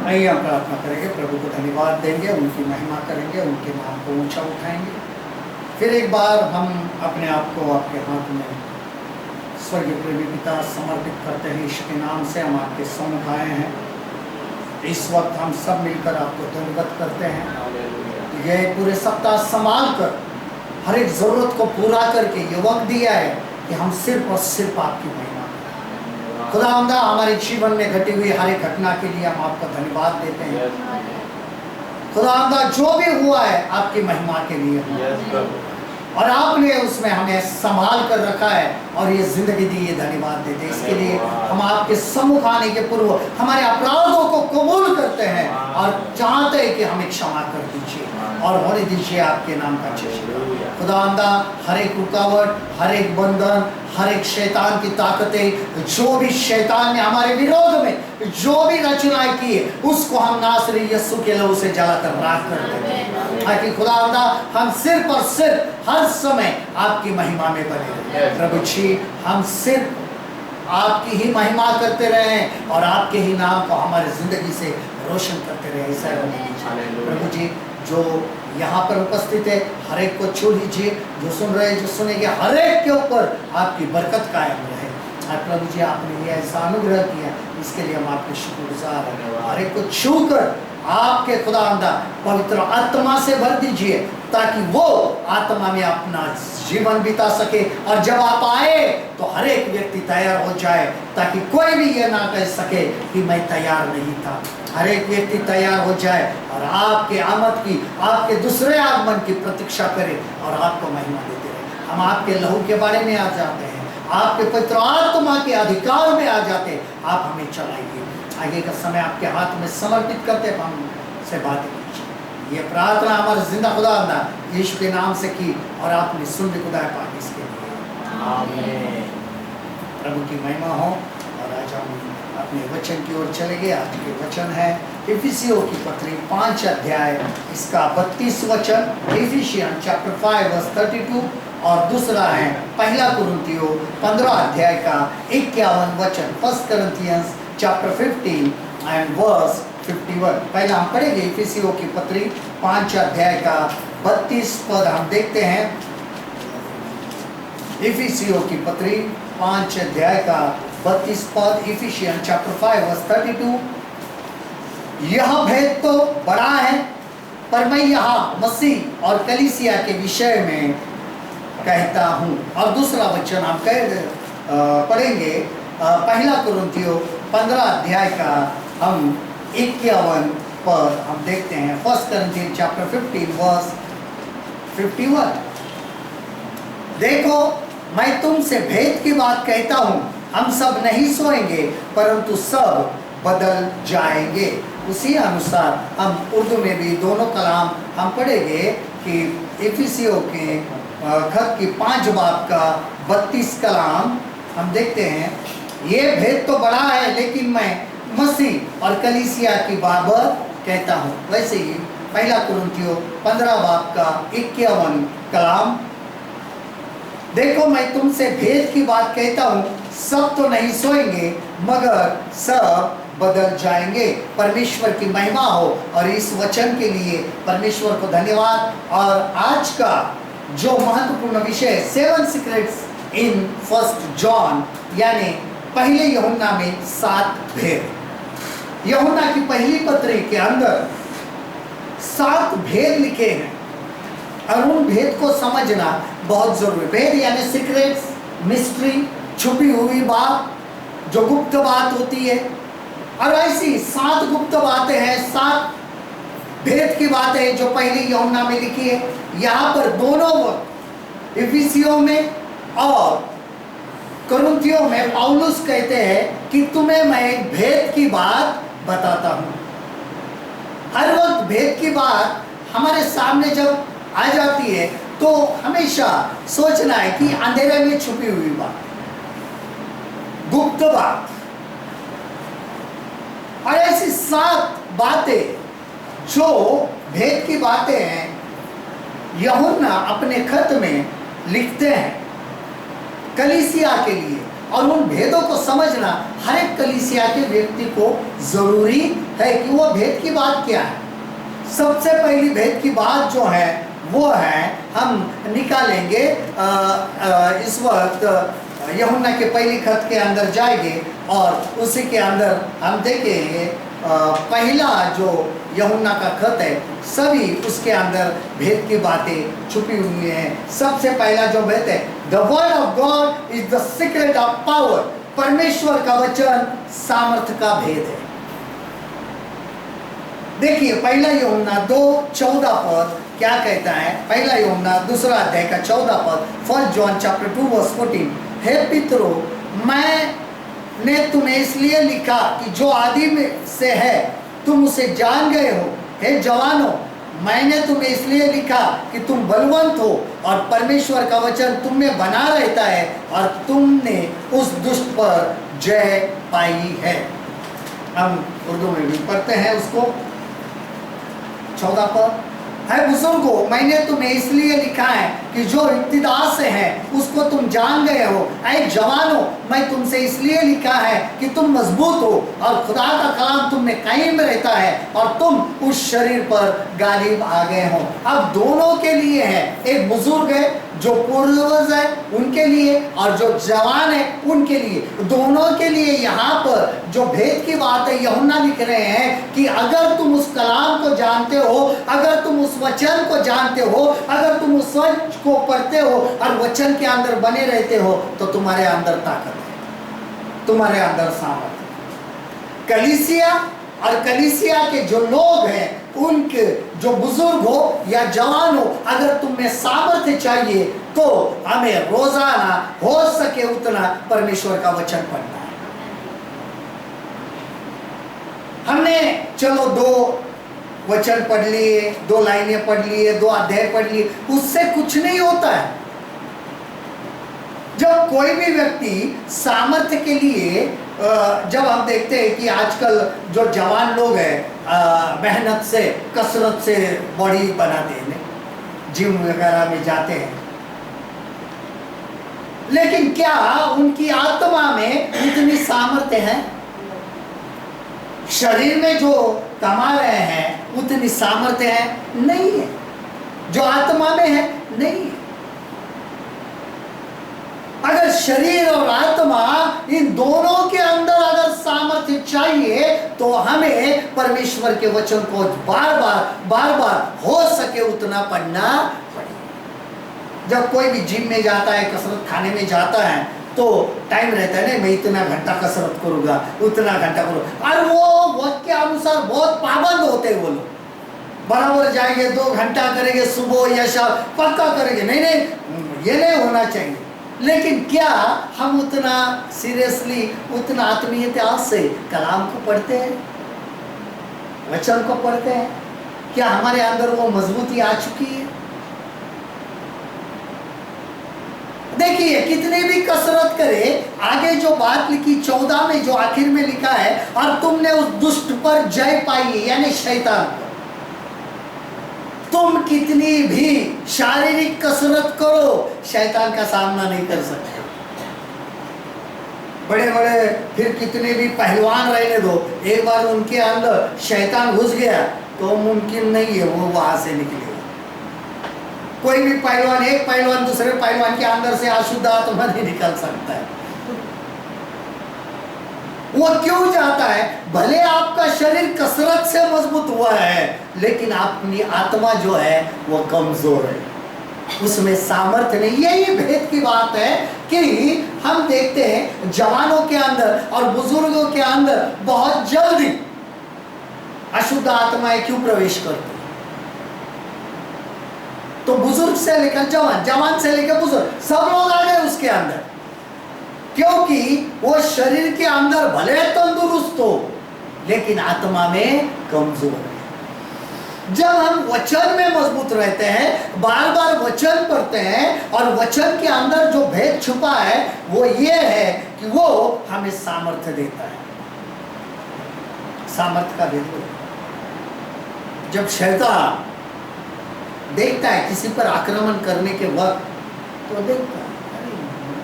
आइए हम प्रार्थना करेंगे, प्रभु को धन्यवाद देंगे, उनकी महिमा करेंगे, उनके नाम को ऊंचा उठाएंगे। फिर एक बार हम अपने आप को आपके हाथ में स्वर्गीय प्रेमी पिता समर्पित करते हैं। ईश्वर के नाम से हम आपके सम्मुख आए हैं। इस वक्त हम सब मिलकर आपको धन्यवाद करते हैं। यह पूरे सप्ताह संभाल कर हर एक ज़रूरत को पूरा करके ये वक्त दिया है कि हम सिर्फ और सिर्फ आपकी महिमा करें। खुदावंदा, हमारे जीवन में घटी हुई हर एक घटना के लिए हम आपका धन्यवाद देते हैं। खुदावंदा, जो भी हुआ है आपकी महिमा के लिए, और आपने उसमें हमें संभाल कर रखा है और ये जिंदगी दी, ये धन्यवाद देते हैं। इसके लिए हम आपके सम्मुख आने के पूर्व हमारे अपराधों को कबूल करते हैं और चाहते हैं कि हमें क्षमा कर दीजिए और होने दीजिए आपके नाम का जय। खुदावंदा, हर एक रुकावट, हर एक बंधन, हर एक शैतान की ताकतें, जो भी शैतान ने हमारे विरोध में जो भी रचनाएं की है, उसको हम नासरी यीशु के लहू से जलाकर राख कर देते हैं, ताकि खुदावंदा हम सिर्फ और सिर्फ हर समय आपकी महिमा में बने रहें। प्रभु जी, हम सिर्फ आपकी ही महिमा करते रहें और आपके ही नाम को हमारी जिंदगी से रोशन करते रहें। ऐसा प्रभु जी, जो यहाँ पर उपस्थित है, हर एक को छू लीजिए। जो सुन रहे, जो सुनेंगे, हर एक के ऊपर आपकी बरकत कायम रहे। और प्रभु जी, आपने ये ऐसा अनुग्रह किया, इसके लिए हम आपके शुक्रगुजार हैं। हर एक को छू कर आपके खुदावंदा पवित्र आत्मा से भर दीजिए, ताकि वो आत्मा में अपना जीवन बिता सके। और जब आप आए तो हर एक व्यक्ति तैयार हो जाए, ताकि कोई भी ये ना कह सके कि मैं तैयार नहीं था। हर एक व्यक्ति तैयार हो जाए और आपके आमद की, आपके दूसरे आगमन की प्रतीक्षा करे और आपको महिमा देते रहे। हम आपके लहू के बारे में आ जाते हैं, आपके पवित्र आत्मा के अधिकार में आ जाते हैं। आप हमें चलाइए। आगे का समय आपके हाथ में समर्पित करते हम से बातें कीजिए। ये प्रार्थना हमारे जिंदा खुदावंदा यीशु के नाम से की और आपने सुन भी खुदा पाक इसके लिए आमीन। प्रभु की महिमा हो। और आज हम अपने वचन की ओर चले गए। आज के वचन है इफिसियों की पत्री 5 अध्याय, इसका 32 वचन, इफिशियन चैप्टर 5 वर्स 32। और दूसरा है पहला कुरिन्थियों 15 अध्याय का 51 वचन, 1 Corinthians चैप्टर 15 एंड वर्स 51। पहला हम पढ़ेंगे इफिसियों की पत्री 5 अध्याय का 32 पद हम देखते हैं। इफिसियों की पत्री 5 अध्याय का 32 पद, इफिशियन चैप्टर 5 वर्स 32। यह भेद तो बड़ा है, पर मैं यहाँ मसीह और कलीसिया के विषय में कहता हूँ। और दूसरा वचन हम पढ़ेंगे पहला कुरिन्थियों 15 अध्याय का हम 51 पद हम देखते हैं। 1 Corinthians चैप्टर 15 वर्स 51। देखो, मैं तुमसे भेद की बात कहता हूँ, हम सब नहीं सोएंगे, परंतु सब बदल जाएंगे। उसी अनुसार हम उर्दू में भी दोनों कलाम हम पढ़ेंगे कि इफिसियों के खत की 5 बाब का 32 कलाम हम देखते हैं। ये भेद तो बड़ा है, लेकिन मैं मसीह और कलीसिया की बाबत कहता हूँ। वैसे ही पहला कुरिन्थियों 15 बाब का 51 कलाम। देखो, मैं तुमसे भेद की बात कहता हूँ, सब तो नहीं सोएंगे, मगर सब बदल जाएंगे। परमेश्वर की महिमा हो। और इस वचन के लिए परमेश्वर को धन्यवाद। और आज का जो महत्वपूर्ण विषय 7 सीक्रेट्स इन 1 जॉन, यानी पहले यूहन्ना में 7 भेद। यूहन्ना की पहली पत्री के अंदर 7 भेद लिखे हैं और उन भेद को समझना बहुत जरूरी। भेद यानी सीक्रेट्स, मिस्ट्री, छुपी हुई बात, जो गुप्त बात होती है। और ऐसी 7 गुप्त बातें हैं, 7 भेद की बातें जो पहली यूहन्ना में लिखी है। यहाँ पर दोनों वक्त इफिसियों में और कुरिन्थियों में पौलुस कहते हैं कि तुम्हें मैं एक भेद की बात बताता हूँ। हर वक्त भेद की बात हमारे सामने जब आ जाती है तो हमेशा सोचना है कि अंधेरे में छुपी हुई बात, गुप्त बात। और ऐसी 7 बातें जो भेद की बातें हैं, यूहन्ना अपने खत में लिखते हैं कलीसिया के लिए, और उन भेदों को समझना हर एक कलीसिया के व्यक्ति को जरूरी है कि वो भेद की बात क्या है। सबसे पहली भेद की बात जो है वो है, हम निकालेंगे इस वक्त यूहन्ना के पहली खत के अंदर जाएंगे और उसी के अंदर हम देखेंगे पहला जो यूहन्ना का खत है, सभी उसके अंदर भेद की बातें छुपी हुई हैं। सबसे पहला जो भेद है, the word of God is the secret of power, परमेश्वर का वचन सामर्थ्य का भेद है। देखिए पहला यूहन्ना 2:14 पद क्या कहता है। पहला यूहन्ना 2 अध्याय का 14 पद, 1 जॉन चैप्टर 2 वर्स 14, हे पितरों, मैंने तुम्हें इसलिए लिखा कि जो आदि में से है तुम उसे जान गए हो। हे जवानों, मैंने तुम्हें इसलिए लिखा कि तुम बलवंत हो और परमेश्वर का वचन तुम में बना रहता है और तुमने उस दुष्ट पर जय पाई है। हम उर्दू में भी पढ़ते हैं उसको। 14 पद, है बुजुर्गों, मैंने तुम्हें इसलिए लिखा है कि जो इब्तिदा से है उसको तुम जान गए हो। ऐ जवानों, मैं तुमसे इसलिए लिखा है कि तुम मजबूत हो और खुदा का कलाम तुम में कायम रहता है और तुम उस शरीर पर गालिब आ गए हो। अब दोनों के लिए है, एक बुजुर्ग है जो पूर्वज है उनके लिए और जो जवान है उनके लिए, दोनों के लिए यहाँ पर जो भेद की बात है यूहन्ना लिख रहे हैं कि अगर तुम उस कलाम को जानते हो, अगर तुम उस वचन को जानते हो, अगर तुम उस वचन को पढ़ते हो और वचन के अंदर बने रहते हो तो तुम्हारे अंदर ताकत है, तुम्हारे अंदर सामर्थ्य। कलीसिया और कलीसिया के जो लोग हैं, उनके जो बुजुर्ग हो या जवान हो, अगर तुम्हें सामर्थ्य चाहिए तो हमें रोजाना हो सके उतना परमेश्वर का वचन पढ़ना है। हमने चलो 2 वचन पढ़ लिए, 2 लाइनें पढ़ लिए, 2 अध्याय पढ़ लिए, उससे कुछ नहीं होता है। जब कोई भी व्यक्ति सामर्थ्य के लिए जब हम देखते हैं कि आजकल जो जवान लोग हैं मेहनत से, कसरत से बॉडी बनाते हैं, जिम वगैरह में जाते हैं, लेकिन क्या उनकी आत्मा में इतनी सामर्थ्य है? शरीर में जो कमा रहे हैं उतनी सामर्थ्य है? नहीं है। जो आत्मा में है, नहीं है। अगर शरीर और आत्मा इन दोनों के अंदर अगर सामर्थ्य चाहिए तो हमें परमेश्वर के वचन को बार बार हो सके उतना पढ़ना पड़ेगा। जब कोई भी जिम में जाता है, कसरत खाने में जाता है तो टाइम रहता है, नहीं मैं इतना घंटा कसरत करूंगा, उतना घंटा करूंगा, और वो वक्त के अनुसार बहुत पाबंद होते हैं वो लोग। बराबर जाएंगे, 2 घंटा करेंगे सुबह या शाम, पक्का करेंगे, नहीं ये नहीं होना चाहिए। लेकिन क्या हम उतना सीरियसली, उतना आत्मीयता से कलाम को पढ़ते हैं, वचन को पढ़ते हैं? क्या हमारे अंदर वो मजबूती आ चुकी है? देखिए कितनी भी कसरत करे, आगे जो बात लिखी 14 में जो आखिर में लिखा है, और तुमने उस दुष्ट पर जय पाई है, यानी शैतान पर। तुम कितनी भी शारीरिक कसरत करो, शैतान का सामना नहीं कर सकते। बड़े बड़े फिर कितने भी पहलवान रहने दो, एक बार उनके अंदर शैतान घुस गया तो मुमकिन नहीं है वो वहां से निकलेगा। कोई भी पहलवान, एक पहलवान दूसरे पहलवान के अंदर से अशुद्ध आत्मा नहीं निकल सकता है। वो क्यों जाता है? भले आपका शरीर कसरत से मजबूत हुआ है, लेकिन अपनी आत्मा जो है वो कमजोर है, उसमें सामर्थ्य नहीं। यही भेद की बात है कि हम देखते हैं जवानों के अंदर और बुजुर्गों के अंदर बहुत जल्दी अशुद्ध आत्माएं क्यों प्रवेश करती? तो बुजुर्ग से लेकर जवान, जवान से लेकर बुजुर्ग, सब लोग आ गए उसके अंदर, क्योंकि वो शरीर के अंदर भले तंदुरुस्त हो लेकिन आत्मा में कमजोर है। जब हम वचन में मजबूत रहते हैं, बार बार वचन पढ़ते हैं, और वचन के अंदर जो भेद छुपा है वो ये है कि वो हमें सामर्थ्य देता है। सामर्थ्य का भेद। जब शैतान देखता है किसी पर आक्रमण करने के वक्त, तो देखता है अरे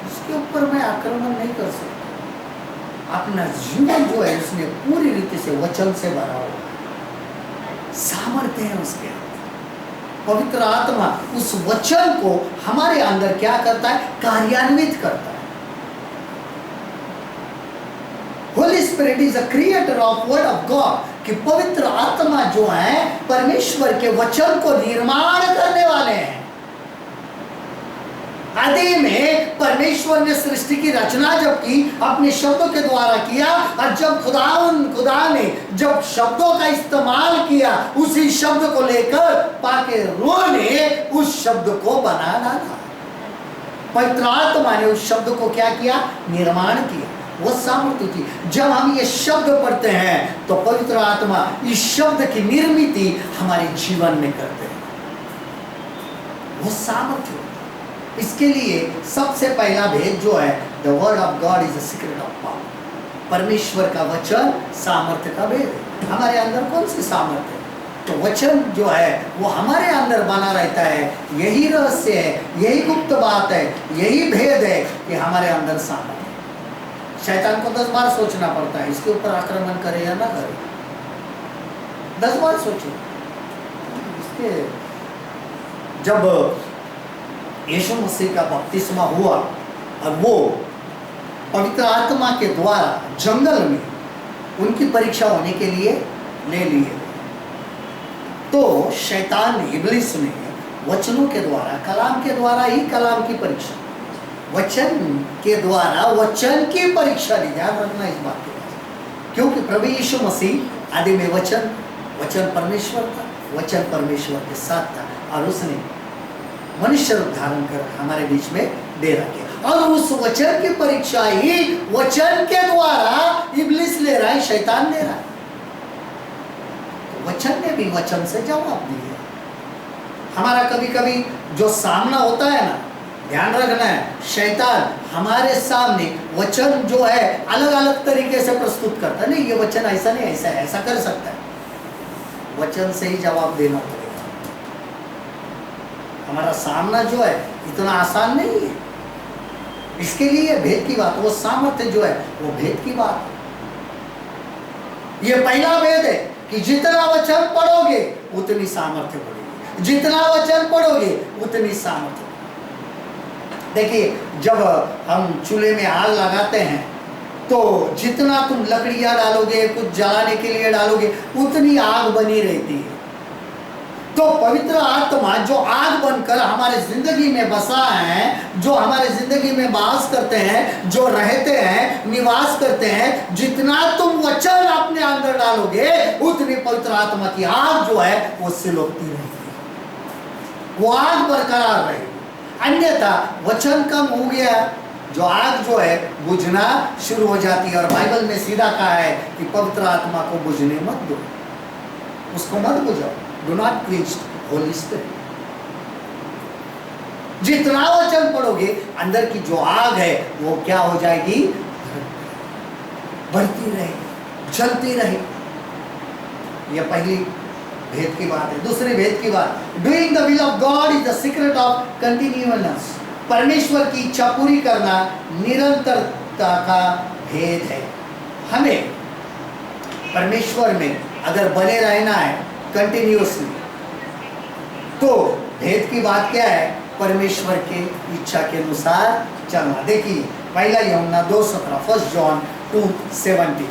इसके उसके ऊपर मैं आक्रमण नहीं कर सकता। अपना जीवन जो है उसने पूरी रीति से वचन से भरा हुआ है, सामर्थ्य है उसके अंदर। पवित्र आत्मा उस वचन को हमारे अंदर क्या करता है? कार्यान्वित करता है। Holi spirit is a creator of word of God, कि पवित्र आत्मा जो है परमेश्वर के वचन को निर्माण करने वाले हैं। आदि में परमेश्वर ने सृष्टि की रचना जब की अपने शब्दों के द्वारा किया, और जब खुदा ने जब शब्दों का इस्तेमाल किया, उसी शब्द को लेकर पाके रूह ने उस शब्द को बना डाला। पवित्र आत्मा ने उस शब्द को क्या किया? निर्माण किया। वो सामर्थ्य थी। जब हम ये शब्द पढ़ते हैं तो पवित्र आत्मा इस शब्द की निर्मिति हमारे जीवन में करते हैं। वो सामर्थ्य। इसके लिए सबसे पहला भेद जो है, the word of God is a secret of power. परमेश्वर का वचन सामर्थ्य का भेद है। हमारे अंदर कौन सी सामर्थ्य है? तो वचन जो है वो हमारे अंदर बना रहता है। यही रहस्य है, यही गुप्त बात है, यही भेद है कि हमारे अंदर सामर्थ्य। शैतान को 10 बार सोचना पड़ता है, इसके ऊपर आक्रमण करे या ना करे। 10 बार सोचे। इसके जब यीशु मसीह का बपतिस्मा हुआ और वो पवित्र आत्मा के द्वारा जंगल में उनकी परीक्षा होने के लिए ले लिए, तो शैतान ने, इब्लिस ने वचनों के द्वारा, कलाम के द्वारा ही कलाम की परीक्षा, वचन के द्वारा वचन की परीक्षा ली। ध्यान रखना इस बात के, क्योंकि प्रभु यीशु मसीह आदि में वचन परमेश्वर था, वचन परमेश्वर के साथ था, और उसने मनुष्य रूप धारण कर हमारे बीच में दे रखे। और उस वचन की परीक्षा ही वचन के द्वारा इब्लिस ले रहा है, शैतान ले रहा है। तो वचन ने भी वचन से जवाब दिया। हमारा कभी कभी जो सामना होता है ना, ध्यान रखना है, शैतान हमारे सामने वचन जो है अलग अलग तरीके से प्रस्तुत करता है। नहीं, ये वचन ऐसा नहीं, ऐसा है, ऐसा कर सकता है। वचन से ही जवाब देना पड़ेगा। हमारा सामना जो है इतना आसान नहीं है। इसके लिए भेद की बात, वो सामर्थ्य जो है वो भेद की बात है। ये पहला भेद है कि जितना वचन पढ़ोगे उतनी सामर्थ्य बढ़ेगी, जितना वचन पढ़ोगे उतनी सामर्थ्य। देखिए, जब हम चूल्हे में आग लगाते हैं तो जितना तुम लकड़ियां डालोगे, कुछ जलाने के लिए डालोगे, उतनी आग बनी रहती है। तो पवित्र आत्मा जो आग बनकर हमारे जिंदगी में बसा है, जो हमारे जिंदगी में वास करते हैं, जो रहते हैं, निवास करते हैं, जितना तुम वचन अपने अंदर डालोगे उतनी पवित्र आत्मा की आग जो है वो सिलकती रहेगी, वो आग बरकरार रहेगी। अन्यथा वचन कम हो गया, जो आग जो है बुझना शुरू हो जाती है। और बाइबल में सीधा कहा है कि पवित्र आत्मा को बुझने मत दो, उसको मत बुझाओ। Do not quench holy spirit. जितना वचन पढ़ोगे अंदर की जो आग है वो क्या हो जाएगी? बढ़ती रहेगी, जलती रहेगी। यह पहली भेद की बात है। दूसरी भेद की बात, doing the will of God is the secret of continuousness. परमेश्वर की इच्छा पूरी करना निरंतरता का भेद है। हमें परमेश्वर में अगर बने रहना है कंटिन्यूअसली, तो भेद की बात क्या है? परमेश्वर के इच्छा के अनुसार चलना। देखिए, पहला यूहन्ना 2:17, 1 जॉन 2:17।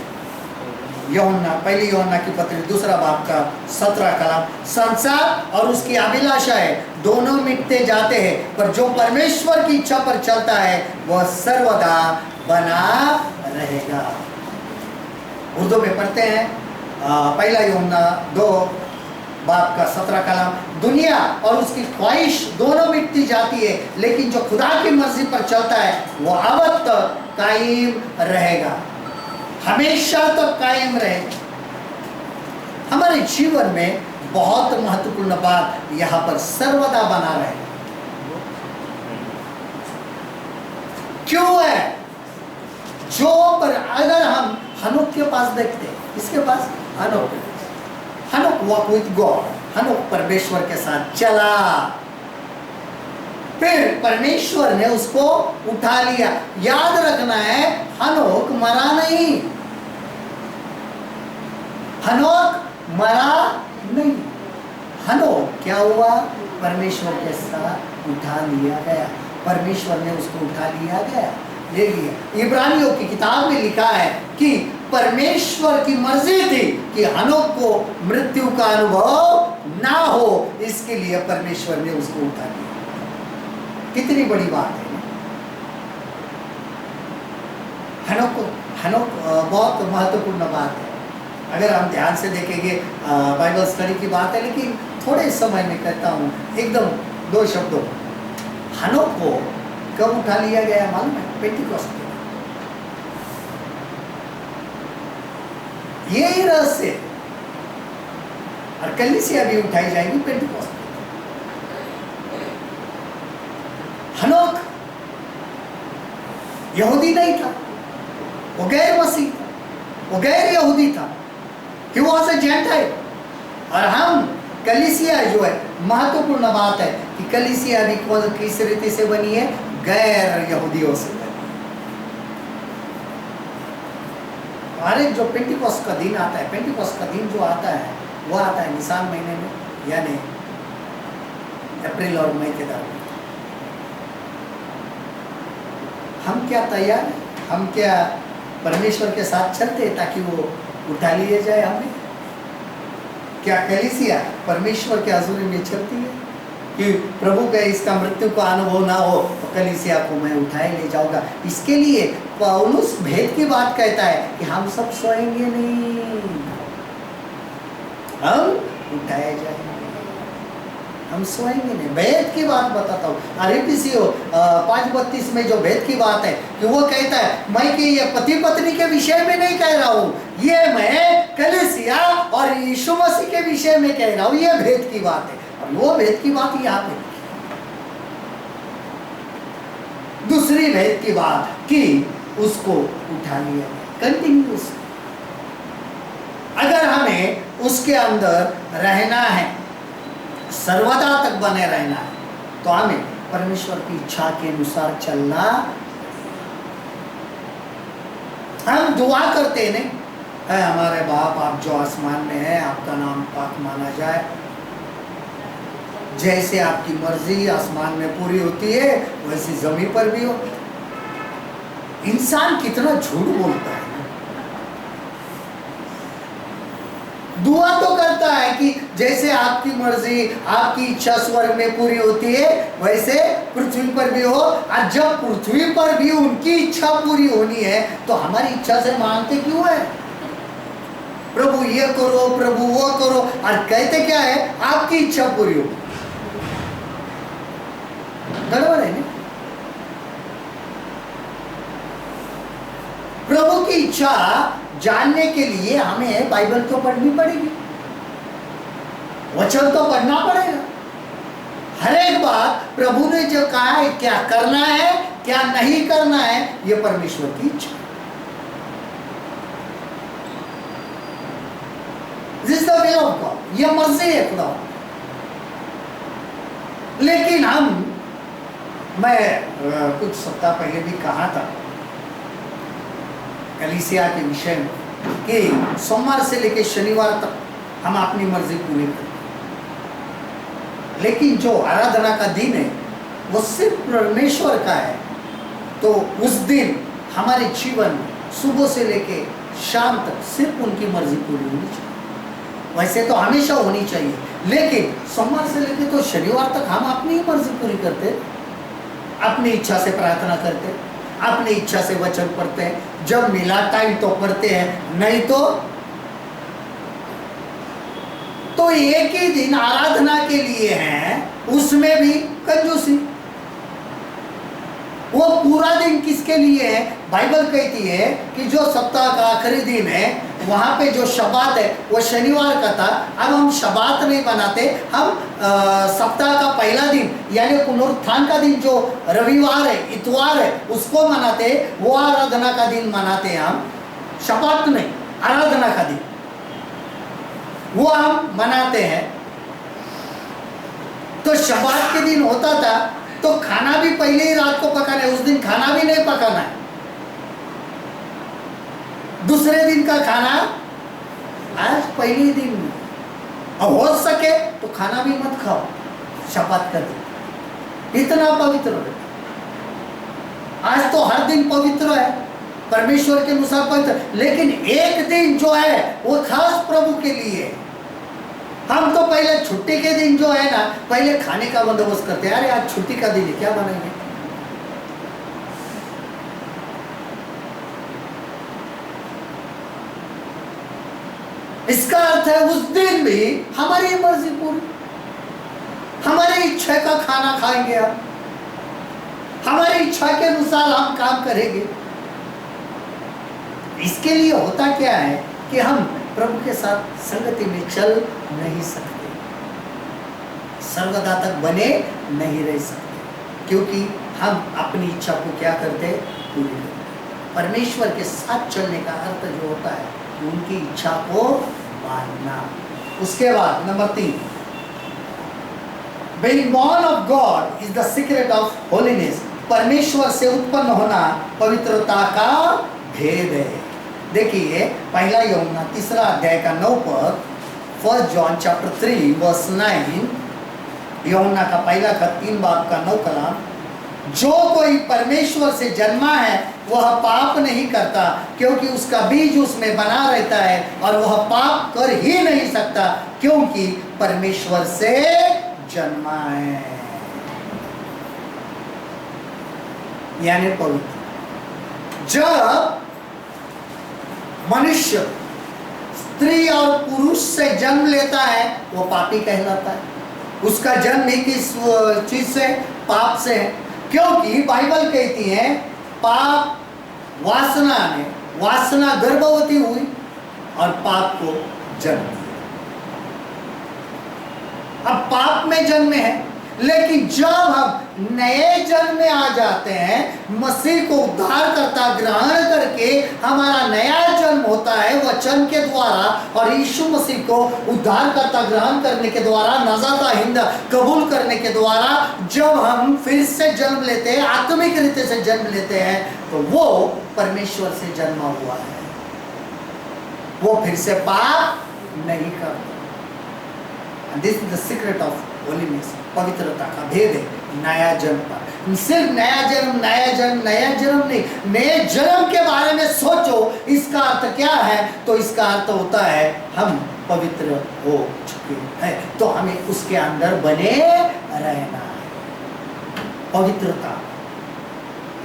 पहली यूहन्ना की पत्री 2 बाब का 17 कलाम, संसार और उसकी अभिलाषा है दोनों मिटते जाते हैं, पर जो परमेश्वर की इच्छा पर चलता है वह सर्वदा बना रहेगा। उर्दू में पढ़ते हैं, पहला यूहन्ना 2 बाब का 17 कलाम, दुनिया और उसकी ख्वाहिश दोनों मिटती जाती है, लेकिन जो खुदा की मर्जी पर चलता है वो अब तक कायम रहेगा, हमेशा तक कायम रहेगा। हमारे जीवन में बहुत महत्वपूर्ण बात यहाँ पर सर्वदा बना रहे। क्यों है? जो पर अगर हम हनोक के पास देखते हैं, इसके पास हनोक वॉक विद गॉड, हनोक परमेश्वर के साथ चला, फिर परमेश्वर ने उसको उठा लिया। याद रखना है, हनोक मरा नहीं, हनोक मरा नहीं। हनोक क्या हुआ? परमेश्वर के साथ उठा लिया गया, परमेश्वर ने उसको उठा लिया गया, ले लिया। इब्रानियों की किताब में लिखा है कि परमेश्वर की मर्जी थी कि हनोक को मृत्यु का अनुभव ना हो, इसके लिए परमेश्वर ने उसको उठा लिया। कितनी बड़ी बात है। हनोक बहुत महत्वपूर्ण बात है। अगर हम ध्यान से देखेंगे, बाइबल स्टडी की बात है, लेकिन थोड़े समय में कहता हूँ एकदम 2 शब्दों। हनोक को कब उठा लिया गया मालूम है? पेंटिकॉस्ट। यही रहस्य है। और कलीसिया भी उठाई जाएगी पेंटिकॉस्ट। हनोक यहूदी नहीं था, वो गैर मसीह था, वो गैर यहूदी था। He was a Gentile। और हम कलीसिया जो है, महत्वपूर्ण बात है कि कलीसिया भी किस रीति से बनी है? गैर यहूदियों से बनी। हमारे जो पेंटिकॉस्ट का दिन आता है, पेंटिकॉस्ट का दिन जो आता है वो आता है निसान महीने में, यानी अप्रैल और मई के दौरान। हम क्या तैयार हैं? हम क्या परमेश्वर के साथ चलते हैं ताकि वो उठा लिए जाए हमें? क्या कलीसिया परमेश्वर के हजूरी में चलती है कि प्रभु का इसका मृत्यु का अनुभव ना हो तो कलीसिया को मैं उठाए ले जाऊंगा? इसके लिए पौलुस भेद की बात कहता है कि हम सब सोएंगे नहीं, हम उठाए जाएंगे, हम सोएंगे नहीं। भेद की बात बताता हूँ। अरे किसी 5:32 में जो भेद की बात है कि वो कहता है, मैं कि ये पति पत्नी के विषय में नहीं कह रहा हूँ, ये मैं कलीसिया और यीशु मसीह के विषय में कह रहा हूँ। ये भेद की बात है। और वो भेद की बात यहाँ पे, दूसरी भेद की बात कि उसको उठा लिया कंटिन्यूस। अगर हमें उसके अंदर रहना है, सर्वदा तक बने रहना है, तो हमें परमेश्वर की इच्छा के अनुसार चलना। हम दुआ करते हैं, हमारे बाप आप जो आसमान में है, आपका नाम पाक माना जाए, जैसे आपकी मर्जी आसमान में पूरी होती है वैसी जमीन पर भी हो। इंसान कितना झूठ बोलता है। दुआ तो करता है कि जैसे आपकी मर्जी, आपकी इच्छा स्वर्ग में पूरी होती है वैसे पृथ्वी पर भी हो। और जब पृथ्वी पर भी उनकी इच्छा पूरी होनी है तो हमारी इच्छा से मांगते क्यों है? प्रभु ये करो, प्रभु वो करो, और कहते क्या है? आपकी इच्छा पूरी हो। गड़बड़ है ना? प्रभु की इच्छा जानने के लिए हमें बाइबल तो पढ़नी पड़ेगी, वचन तो पढ़ना पड़ेगा। हर एक बात प्रभु ने जो कहा है, क्या करना है क्या नहीं करना है, यह परमेश्वर की इच्छा है। This the way of God, यह मर्जी है खुदा। लेकिन मैं कुछ सप्ताह पहले भी कहा था कलीसिया के विषय में कि सोमवार से लेकर शनिवार तक हम अपनी मर्जी पूरी करते, लेकिन जो आराधना का दिन है वो सिर्फ परमेश्वर का है। तो उस दिन हमारे जीवन में सुबह से लेकर शाम तक सिर्फ उनकी मर्जी पूरी होनी चाहिए। वैसे तो हमेशा होनी चाहिए, लेकिन सोमवार से लेकर तो शनिवार तक हम अपनी ही मर्जी पूरी करते, अपनी इच्छा से प्रार्थना करते, अपनी इच्छा से वचन पढ़ते हैं। जब मिला टाइम तो पढ़ते हैं, नहीं तो एक ही दिन आराधना के लिए है, उसमें भी कंजूसी। वो पूरा दिन किसके लिए है? बाइबल कहती है कि जो सप्ताह का आखिरी दिन है वहां पे जो शबात है वो शनिवार का था। अब हम शबात नहीं बनाते, हम सप्ताह का पहला दिन यानी पुनरुत्थान का दिन जो रविवार है, इतवार है, उसको मनाते, वो आराधना का दिन मनाते हैं हम। शबात नहीं, आराधना का दिन वो हम मनाते हैं। तो शबात के दिन होता था तो खाना भी पहले ही रात को पकाना है, उस दिन खाना भी नहीं पकाना है। दूसरे दिन का खाना आज पहले दिन में, और हो सके तो खाना भी मत खाओ, शपथ कर दे, इतना पवित्र है। आज तो हर दिन पवित्र है, परमेश्वर के अनुसार पवित्र, लेकिन एक दिन जो है वो खास प्रभु के लिए। हम तो पहले छुट्टी के दिन जो है ना, पहले खाने का बंदोबस्त करते हैं। अरे आज छुट्टी का दिन है, क्या बनाएंगे? इसका अर्थ है उस दिन भी हमारी मर्जी पूरी, हमारी इच्छा का खाना खाएंगे, हम हमारी इच्छा के अनुसार हम काम करेंगे। इसके लिए होता क्या है कि हम प्रभु के साथ संगति में चल नहीं सकते, सर्वदा तक बने नहीं रह सकते, क्योंकि हम अपनी इच्छा को क्या करते? पूरी करते। परमेश्वर के साथ चलने का अर्थ जो होता है कि उनकी इच्छा को मानना। उसके बाद number 3, being born of God is the secret of holiness। परमेश्वर से उत्पन्न होना पवित्रता का भेद है। देखिए पहला यूहन्ना 3 अध्याय का 9 पद, 1 John chapter 3 verse 9, यूहन्ना का पहला खत 3 बाब का 9 कलाम, जो कोई परमेश्वर से जन्मा है वह पाप नहीं करता, क्योंकि उसका बीज उसमें बना रहता है, और वह पाप कर ही नहीं सकता, क्योंकि परमेश्वर से जन्मा है। यानी पवित्र। जब मनुष्य स्त्री और पुरुष से जन्म लेता है वो पापी कहलाता है। उसका जन्म ही किस चीज से? पाप से है, क्योंकि बाइबल कहती है पाप वासना ने, वासना गर्भवती हुई और पाप को जन्म दिया। अब पाप में जन्म है, लेकिन जब हम नए जन्म में आ जाते हैं, मसीह को उद्धारकर्ता ग्रहण करके हमारा नया जन्म होता है वचन के द्वारा, और यीशु मसीह को उद्धारकर्ता ग्रहण करने के द्वारा, नजात हिंद कबूल करने के द्वारा जब हम फिर से जन्म लेते हैं, आत्मिक रीति से जन्म लेते हैं, तो वो परमेश्वर से जन्मा हुआ है, वो फिर से पाप नहीं करता। This is the secret of holiness. पवित्रता का भेद है नया जन्म का। सिर्फ नया जन्म, नया जन्म, नया जन्म नहीं, नए जन्म के बारे में सोचो। इसका अर्थ क्या है? तो इसका अर्थ होता है हम पवित्र हो चुके हैं, तो हमें उसके अंदर बने रहना है। पवित्रता,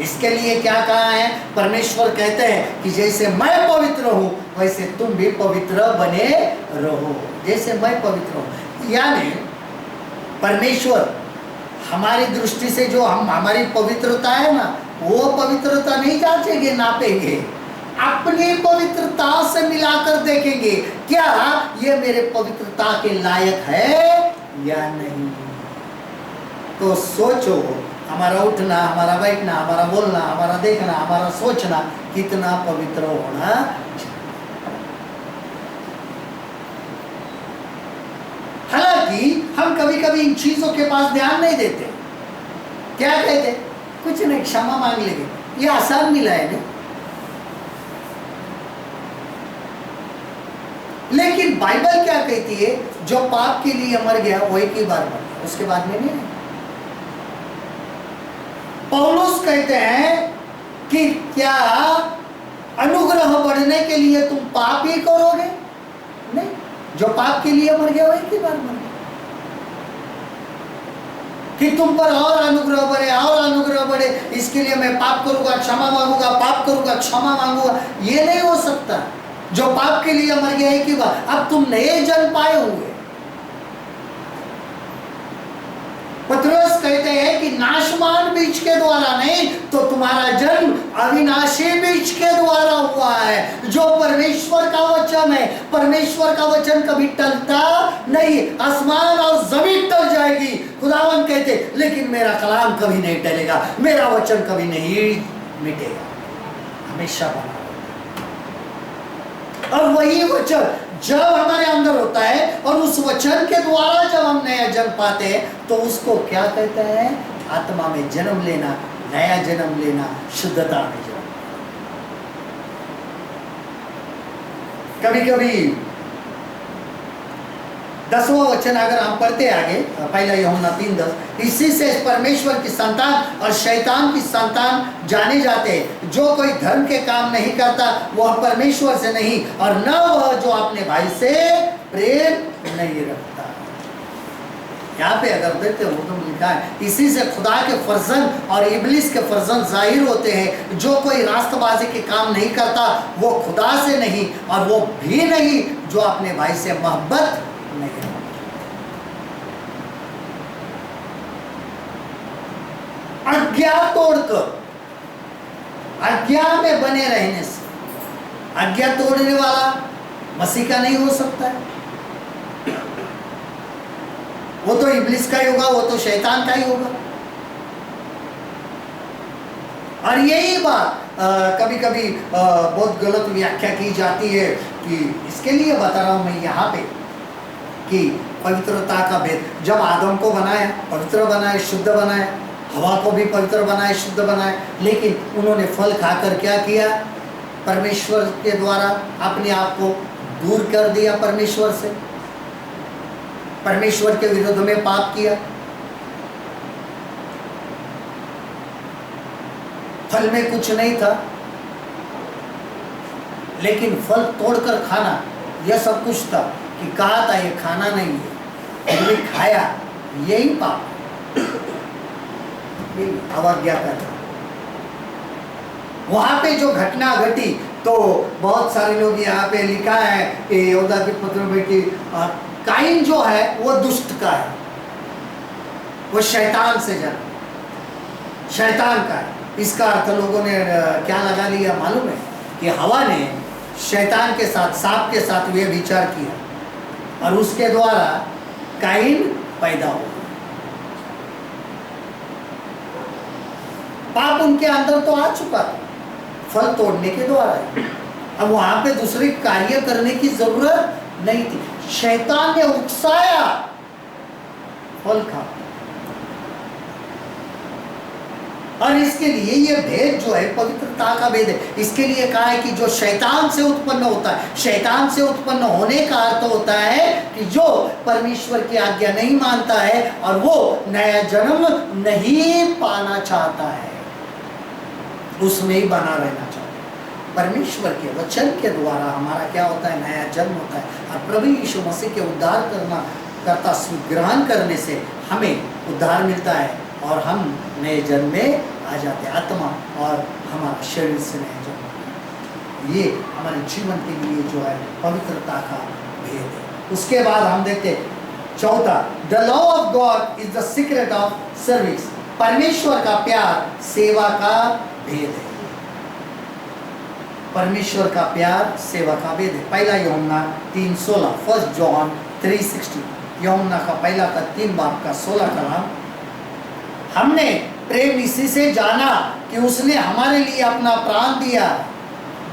इसके लिए क्या कहा है? परमेश्वर कहते हैं कि जैसे मैं पवित्र हूं वैसे तुम भी पवित्र बने रहो, जैसे मैं पवित्र हूं। यानी परमेश्वर हमारी दृष्टि से जो हमारी पवित्रता है ना, वो पवित्रता नहीं जांचेंगे, नापेंगे, अपनी पवित्रता से मिलाकर देखेंगे क्या ये मेरे पवित्रता के लायक है या नहीं। तो सोचो, हमारा उठना, हमारा बैठना, हमारा बोलना, हमारा देखना, हमारा सोचना कितना पवित्र होना चाहिए। हालांकि हम कभी कभी इन चीजों के पास ध्यान नहीं देते। क्या कहते? कुछ नहीं, क्षमा मांग लेंगे, ये आसान मिला है ना। लेकिन बाइबल क्या कहती है? जो पाप के लिए मर गया वो एक ही बार मर गया, उसके बाद में नहीं। पौलुस कहते हैं कि क्या अनुग्रह बढ़ने के लिए तुम पाप ही करोगे? नहीं, जो पाप के लिए मर गया वो एक ही बार मर गया। कि तुम पर और अनुग्रह बढ़े, और अनुग्रह बढ़े, इसके लिए मैं पाप करूंगा, क्षमा मांगूंगा, पाप करूंगा, क्षमा मांगूंगा, ये नहीं हो सकता। जो पाप के लिए मर गया एक ही बार, अब तुम नए जन्म पाए हुए। पतरस कहते हैं कि नाशवान बीज के द्वारा नहीं, तो तुम्हारा जन्म अविनाशी बीज के द्वारा हुआ है, जो परमेश्वर का वचन है। परमेश्वर का वचन कभी टलता नहीं। आसमान और जमीन टल जाएगी, खुदावन कहते, लेकिन मेरा कलाम कभी नहीं टलेगा, मेरा वचन कभी नहीं मिटेगा, हमेशा बना। और वही वचन जब हमारे अंदर होता है और उस वचन के द्वारा जब हम नया जन्म पाते हैं, तो उसको क्या कहते हैं? आत्मा में जन्म लेना, नया जन्म लेना, शुद्धता में जन्म। कभी कभी 10वां वचन अगर हम पढ़ते आगे, पहला यूहन्ना 3:10, इसी से परमेश्वर की संतान और शैतान की संतान जाने जाते हैं। जो कोई धर्म के काम नहीं करता वह परमेश्वर से नहीं, और न वह जो अपने भाई से प्रेम नहीं रखता। यहाँ पे अगर देखते हो तो लिखा है, इसी से खुदा के फर्जंद और इब्लिस के फर्जंद जाहिर होते हैं। जो कोई रास्तबाजी के काम नहीं करता वो खुदा से नहीं, और वो भी नहीं जो अपने भाई से मोहब्बत नहीं रखता। आज्ञा तोड़कर, आज्ञा में बने रहने से, आज्ञा तोड़ने वाला मसीह का नहीं हो सकता है। वो तो इब्लिस का ही होगा, वो तो शैतान का ही होगा। और यही बात कभी कभी बहुत गलत व्याख्या की जाती है कि इसके लिए बता रहा हूं मैं यहाँ पे कि पवित्रता का भेद। जब आदम को बनाया, पवित्र बनाया, शुद्ध बनाया, हवा को भी पवित्र बनाया, शुद्ध बनाया, लेकिन उन्होंने फल खाकर क्या किया? परमेश्वर के द्वारा अपने आप को दूर कर दिया परमेश्वर से, परमेश्वर के विरुद्ध में पाप किया। फल में कुछ नहीं था, लेकिन फल तोड़कर खाना यह सब कुछ था कि कहा था ये खाना नहीं है, फिर भी खाया, यही पाप, अवज्ञा करना। वहां पे जो घटना घटी तो बहुत सारे लोग यहाँ पे लिखा है कि यहूदा के पत्र में कि काइन जो है वो दुष्ट का है, वो शैतान से जन्म, शैतान का है। इसका अर्थ लोगों ने क्या लगा लिया मालूम है कि हवा ने शैतान के साथ, सांप के साथ वे विचार किया और उसके द्वारा काइन पैदा हुआ। पाप उनके अंदर तो आ चुका था फल तोड़ने के द्वारा। अब वहां पे दूसरे कार्य करने की जरूरत नहीं थी। शैतान ने उकसाया, फल खा। और इसके लिए ये भेद जो है पवित्रता का भेद है। इसके लिए कहा है कि जो शैतान से उत्पन्न होता है, शैतान से उत्पन्न होने का अर्थ होता है कि जो परमेश्वर की आज्ञा नहीं मानता है और वो नया जन्म नहीं पाना चाहता है, उसमें ही बना रहना चाहता है। परमेश्वर के वचन के द्वारा हमारा क्या होता है? नया जन्म होता है। और प्रभु यीशु मसीह के उद्धार करता ग्रहण करने से हमें उद्धार मिलता है और हम नए जन्म में आ जाते हैं। आत्मा और हमारा शरीर से नया जन्म, ये हमारे जीवन के लिए जो है पवित्रता का भेद है। उसके बाद हम देखते हैं चौथा, the law of God is the secret of service. परमेश्वर का प्यार सेवा का भेद है। परमेश्वर का प्यार सेवा का भेद है। पहला यूहन्ना 3:16, 1 जॉन 3:16, यूहन्ना का पहला का 3 बाब का 16 कलाम। हमने प्रेम इसी से जाना कि उसने हमारे लिए अपना प्राण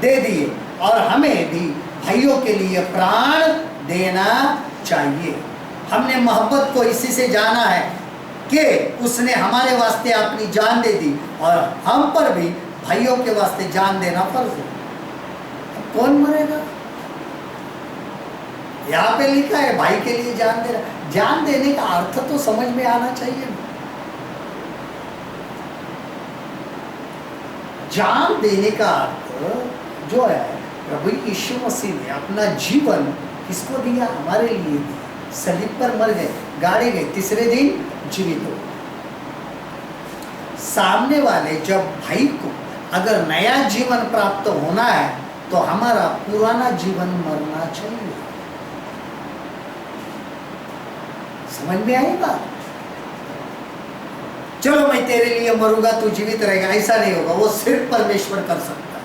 दे दिए, और हमें भी भाइयों के लिए प्राण देना चाहिए। हमने मोहब्बत को इसी से जाना है कि उसने हमारे वास्ते अपनी जान दे दी, और हम पर भी भाइयों के वास्ते जान देना फर्ज है। कौन मरेगा? यहाँ पे लिखा है भाई के लिए जान देना। जान देने का अर्थ तो समझ में आना चाहिए। जान देने का अर्थ जो है, प्रभु यीशु मसीह ने अपना जीवन किसको दिया? हमारे लिए दिया। सलीब पर मर गए, गाड़े गए, तीसरे दिन जीवित हो। सामने वाले जब भाई को अगर नया जीवन प्राप्त होना है तो हमारा पुराना जीवन मरना चाहिए। समझ में आई बात? चलो मैं तेरे लिए मरूंगा, तू जीवित रहेगा, ऐसा नहीं होगा। वो सिर्फ परमेश्वर कर सकता है।